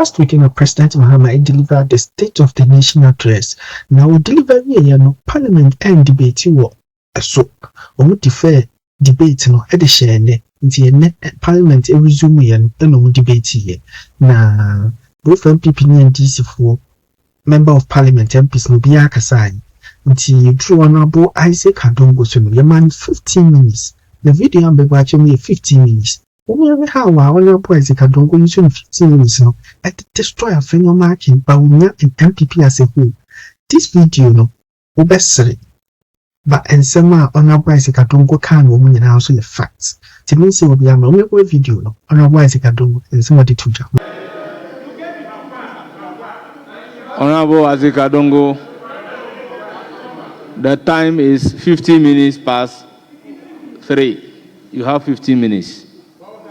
last week, President Mahama delivered the State of the Nation address. Now, we deliver Parliament and debate so we defer debate no e de share ne Parliament resume no debate here. Na both MPP and DC for Member of Parliament MPs no biya kasai. Nti True Honorable Isaac Adongo so no man 15 minutes. The video I'm watching me 15 minutes. We how Honorable Isaac Adongo using 15 minutes now at destroy Afenyo marking but we not in MPP as a whole. This video no obesere but and some Honorable Isaac Adongo can woman in house the facts. To me say we be a video no Honorable Isaac Adongo and somebody to jump. Honorable Isaac Adongo, the time is 15 minutes past 3. You have 15 minutes.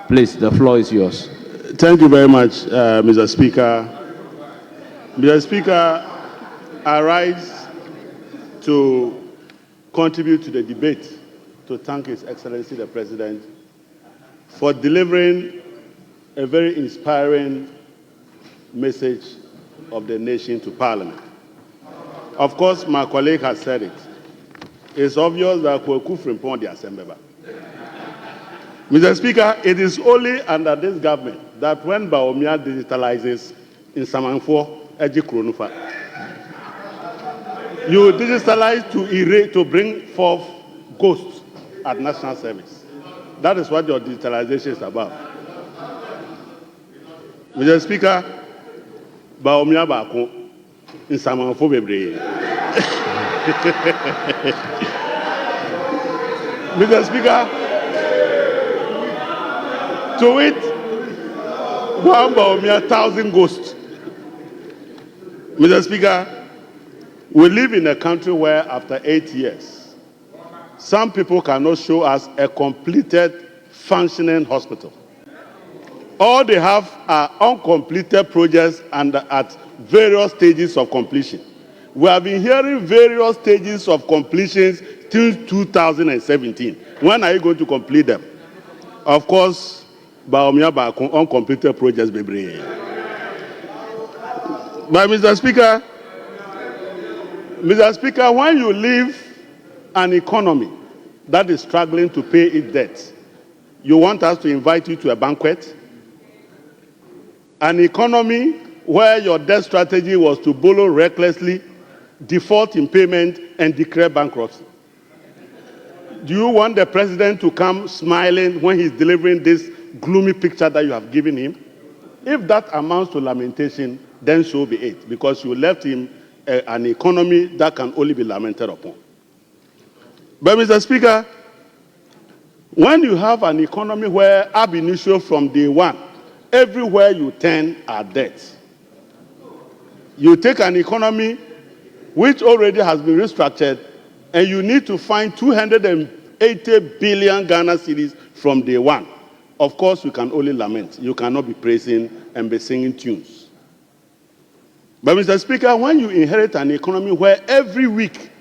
Please, the floor is yours. Thank you very much, Mr. Speaker. Mr. Speaker, I rise to contribute to the debate to thank His Excellency the President for delivering a very inspiring message of the nation to Parliament. Of course, my colleague has said it. It's obvious that Kweku Frimpong the Assembly. Mr. Speaker, it is only under this government that when Baomia digitalizes in Samanfo, Eji Kronufa, you digitalize to bring forth ghosts at national service. That is what your digitalization is about. Mr. Speaker, Baomia Bako in Samanfo Bebre. Mr. Speaker, to it, 1,000 ghosts. Mr. Speaker, we live in a country where after 8 years, some people cannot show us a completed, functioning hospital. All they have are uncompleted projects and at various stages of completion. We have been hearing various stages of completions till 2017. When are you going to complete them? Of course, Baomia Bako uncompleted projects bebre. But Mr. Speaker, when you leave an economy that is struggling to pay its debt, you want us to invite you to a banquet? An economy where your debt strategy was to borrow recklessly, default in payment, and declare bankruptcy. Do you want the president to come smiling when he's delivering this gloomy picture that you have given him? If that amounts to lamentation, then so be it, because you left him an economy that can only be lamented upon. But Mr. Speaker, when you have an economy where ab initio from day one, everywhere you turn are debts. You take an economy which already has been restructured, and you need to find 280 billion Ghana cedis from day one. Of course, you can only lament. You cannot be praising and be singing tunes. But Mr. Speaker, when you inherit an economy where every week,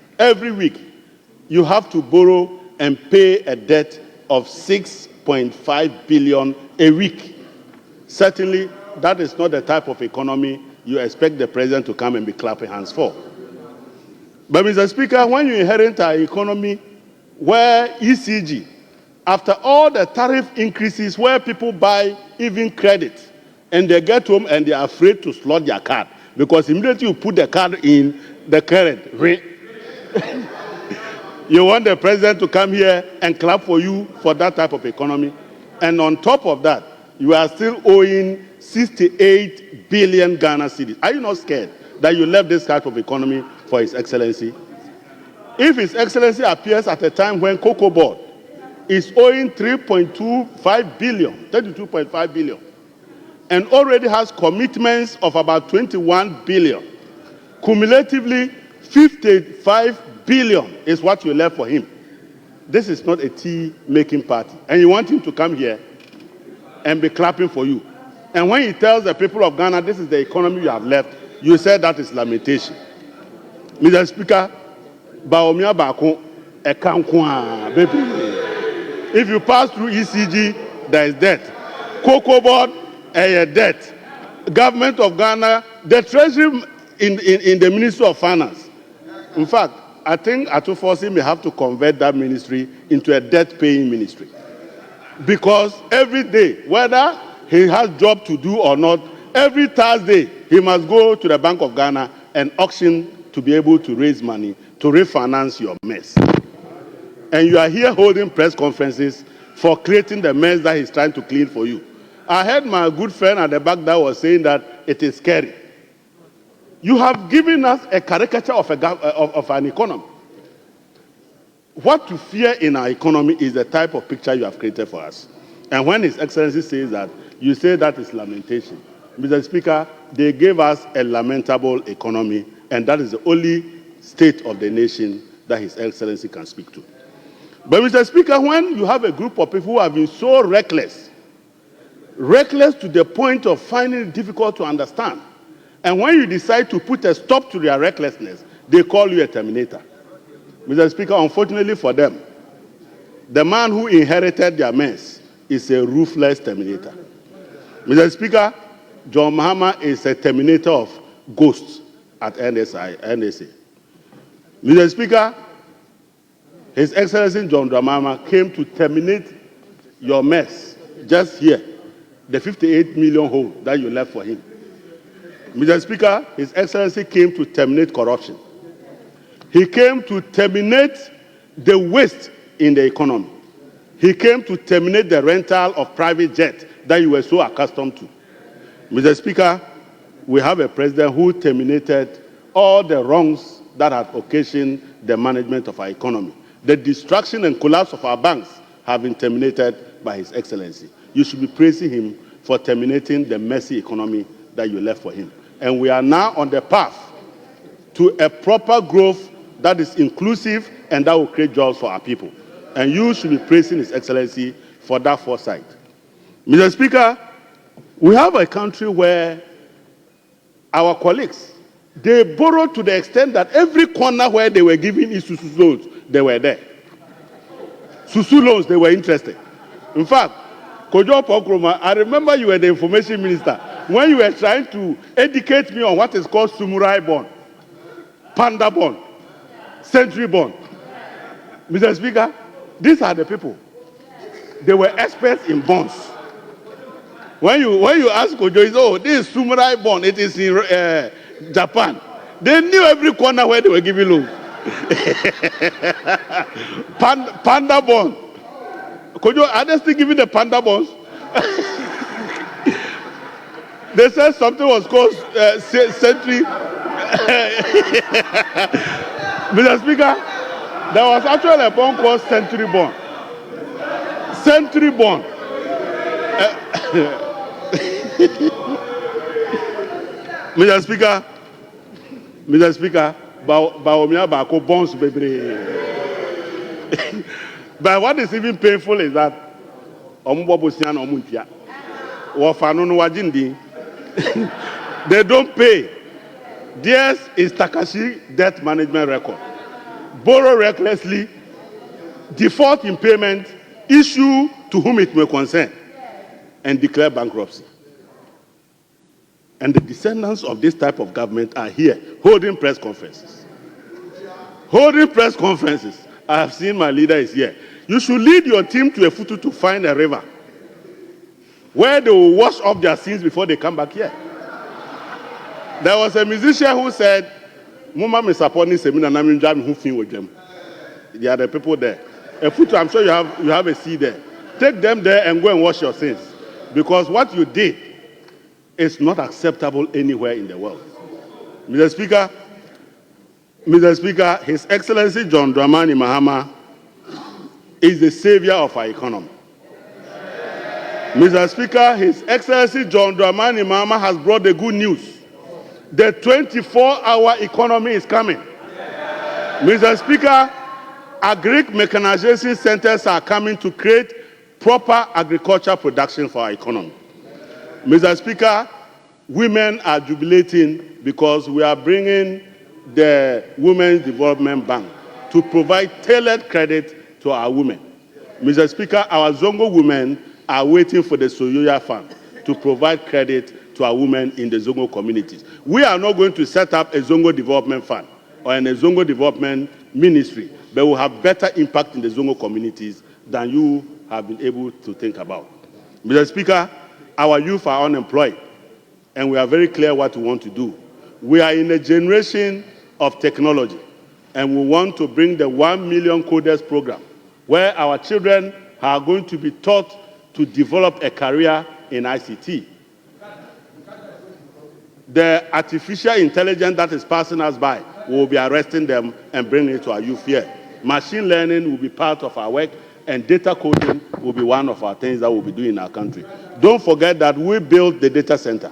you have to borrow and pay a debt of 6.5 billion a week, certainly that is not the type of economy you expect the president to come and be clapping hands for. But Mr. Speaker, when you inherit an economy where ECG, after all the tariff increases where people buy even credit, and they get home and they are afraid to slot their card, because immediately you put the card in the current, you want the president to come here and clap for you for that type of economy. And on top of that, you are still owing 68 billion Ghana cedis. Are you not scared that you left this type of economy for His Excellency? If His Excellency appears at a time when Cocoa Board is owing 3.25 billion, 32.5 billion, and already has commitments of about 21 billion, cumulatively 55 billion is what you left for him. This is not a tea-making party. And you want him to come here and be clapping for you. And when he tells the people of Ghana, this is the economy you have left, you say that is lamentation. Mr. Speaker, Baomia Bako, baby. If you pass through ECG, there is debt. Cocoa Board, debt. government of Ghana, the treasury in the Ministry of Finance. In fact, I think Atufosi may have to convert that ministry into a debt-paying ministry. Because every day, whether he has job to do or not, every Thursday, he must go to the Bank of Ghana and auction to be able to raise money to refinance your mess. And you are here holding press conferences for creating the mess that he's trying to clean for you. I heard my good friend at the back that was saying that it is scary. You have given us a caricature of an economy. What to fear in our economy is the type of picture you have created for us. And when His Excellency says that, you say that is lamentation. Mr. Speaker, they gave us a lamentable economy, and that is the only state of the nation that His Excellency can speak to. But Mr. Speaker, when you have a group of people who have been so reckless to the point of finding it difficult to understand, and when you decide to put a stop to their recklessness, they call you a terminator. Mr. Speaker, unfortunately for them, the man who inherited their mess is a ruthless terminator. Mr. Speaker, John Mahama is a terminator of ghosts at NSA. Mr. Speaker, His Excellency John Dramama came to terminate your mess just here, the 58 million hole that you left for him. Mr. Speaker, His Excellency came to terminate corruption. He came to terminate the waste in the economy. He came to terminate the rental of private jets that you were so accustomed to. Mr. Speaker, we have a president who terminated all the wrongs that had occasioned the management of our economy. The destruction and collapse of our banks have been terminated by His Excellency. You should be praising him for terminating the messy economy that you left for him. And we are now on the path to a proper growth that is inclusive and that will create jobs for our people. And you should be praising His Excellency for that foresight. Mr. Speaker, we have a country where our colleagues, they borrowed to the extent that every corner where they were giving Isusu loans, they were there. Susu loans, they were interested. In fact, Kojo Nkrumah, I remember you were the information minister when you were trying to educate me on what is called samurai bond, panda bond, century bond. Mr. Speaker, these are the people. They were experts in bonds. When you ask Kojo, oh, this is samurai bond, it is in Japan. They knew every corner where they were giving loans. Panda bond. Kojo, are they still giving the panda bonds? They said something was called century. Mr. Speaker, there was actually a bond called century bond. Century bond. Mr. Speaker, Baomia Bako bonds baby. But what is even painful is that Omubobosian Omuntia Wafanunu Wajindi they don't pay. Theirs is Takashi debt management record. Borrow recklessly, default in payment, issue to whom it may concern, and declare bankruptcy. And the descendants of this type of government are here holding press conferences. Holding press conferences. I have seen my leader is here. You should lead your team to a futu to find a river where they will wash off their sins before they come back here. There was a musician who said, Muma me supporting seminar na mi jam who fin with them. There are the people there. A futu, I'm sure you have a seat there. Take them there and go and wash your sins. Because what you did is not acceptable anywhere in the world. Mr. Speaker, His Excellency John Dramani Mahama is the savior of our economy. Mr. Speaker, His Excellency John Dramani Mahama has brought the good news. The 24-hour economy is coming. Mr. Speaker, agric mechanization centers are coming to create proper agriculture production for our economy. Mr. Speaker, women are jubilating because we are bringing the Women's Development Bank to provide tailored credit to our women. Mr. Speaker, our Zongo women are waiting for the Soyoya Fund to provide credit to our women in the Zongo communities. We are not going to set up a Zongo development fund or a Zongo development ministry, but will have better impact in the Zongo communities than you have been able to think about. Mr. Speaker, our youth are unemployed, and we are very clear what we want to do. We are in a generation of technology, and we want to bring the 1 million coders program, where our children are going to be taught to develop a career in ICT. The artificial intelligence that is passing us by will be arresting them and bringing it to our youth here. Machine learning will be part of our work, and data coding will be one of our things that we'll be doing in our country. Don't forget that we built the data center.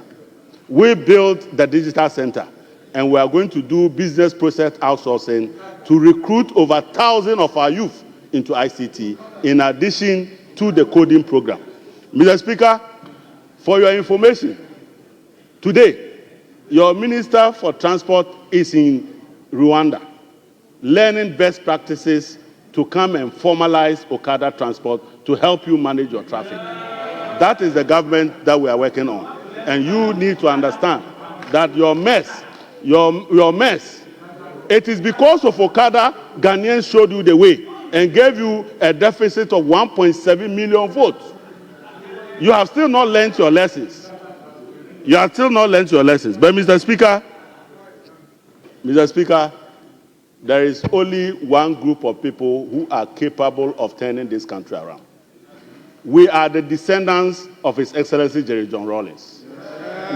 We built the digital center, and we are going to do business process outsourcing to recruit over 1,000 of our youth into ICT, in addition to the coding program. Mr. Speaker, for your information, today, your Minister for Transport is in Rwanda, learning best practices to come and formalize Okada transport to help you manage your traffic. That is the government that we are working on. And you need to understand that your mess, it is because of Okada, Ghanaians showed you the way and gave you a deficit of 1.7 million votes. You have still not learned your lessons. You have still not learned your lessons. But Mr. Speaker, there is only one group of people who are capable of turning this country around. We are the descendants of His Excellency Jerry John Rawlings.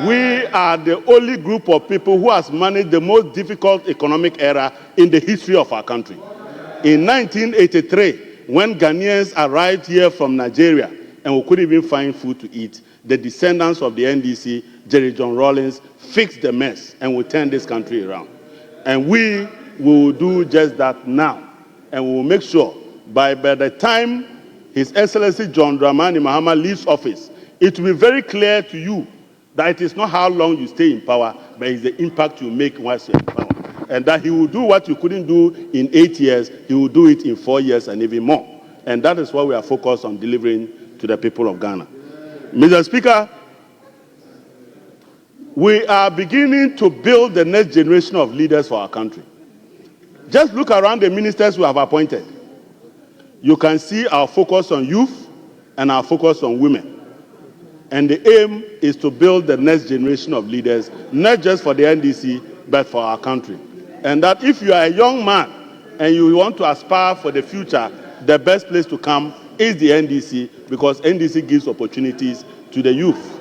We are the only group of people who has managed the most difficult economic era in the history of our country. In 1983, when Ghanaians arrived here from Nigeria and we couldn't even find food to eat, the descendants of the NDC, Jerry John Rawlings, fixed the mess and will turn this country around. And we will do just that now. And we will make sure by the time His Excellency John Dramani Mahama leaves office, it will be very clear to you that it is not how long you stay in power, but it's the impact you make once you're in power. And that he will do what you couldn't do in 8 years, he will do it in 4 years and even more. And that is what we are focused on delivering to the people of Ghana. Mr. Speaker, we are beginning to build the next generation of leaders for our country. Just look around the ministers we have appointed. You can see our focus on youth and our focus on women. And the aim is to build the next generation of leaders, not just for the NDC, but for our country. And that if you are a young man and you want to aspire for the future, the best place to come is the NDC, because NDC gives opportunities to the youth.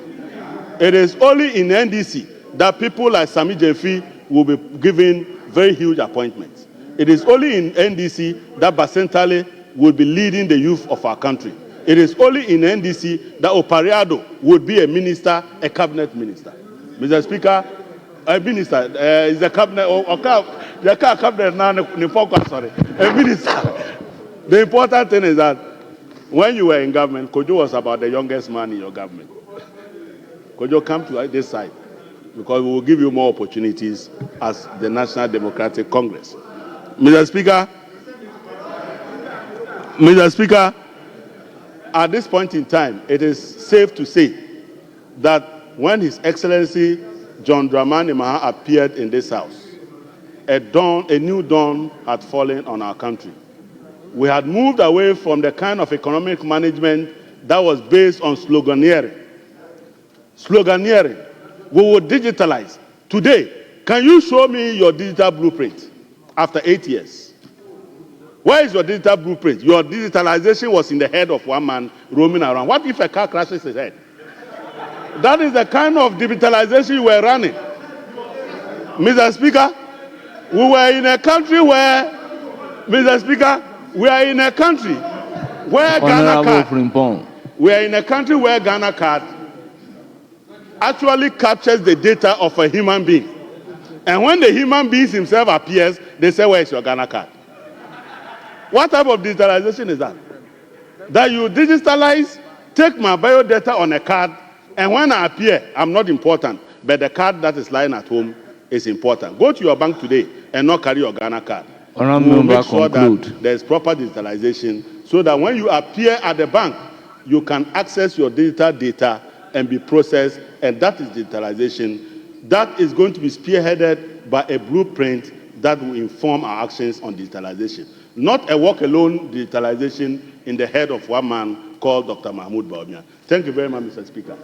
It is only in NDC that people like Sami Jefi will be given very huge appointments. It is only in NDC that Basentale will be leading the youth of our country. It is only in NDC that Opariado would be a minister, a cabinet minister. Mr. Speaker, a minister is a cabinet, the cabinet now, sorry, a minister. The important thing is that when you were in government, Kojo was about the youngest man in your government. Kojo, come to this side, because we will give you more opportunities as the National Democratic Congress. Mr. Speaker, at this point in time, it is safe to say that when His Excellency John Dramani Mahama appeared in this house, a new dawn had fallen on our country. We had moved away from the kind of economic management that was based on sloganeering. We will digitalize. Today, can you show me your digital blueprint after 8 years? Where is your digital blueprint? Your digitalization was in the head of one man roaming around. What if a car crashes his head? That is the kind of digitalization you were running. Mr. Speaker, we are in a country where Ghana card actually captures the data of a human being. And when the human being himself appears, they say, where is your Ghana card? What type of digitalization is that? That you digitalize, take my biodata on a card, and when I appear, I'm not important, but the card that is lying at home is important. Go to your bank today and not carry your Ghana card. We'll make sure that there's proper digitalization so that when you appear at the bank, you can access your digital data and be processed, and that is digitalization. That is going to be spearheaded by a blueprint that will inform our actions on digitalization. Not a walk-alone digitalization in the head of one man called Dr. Mahmoud Bawumia. Thank you very much, Mr. Speaker.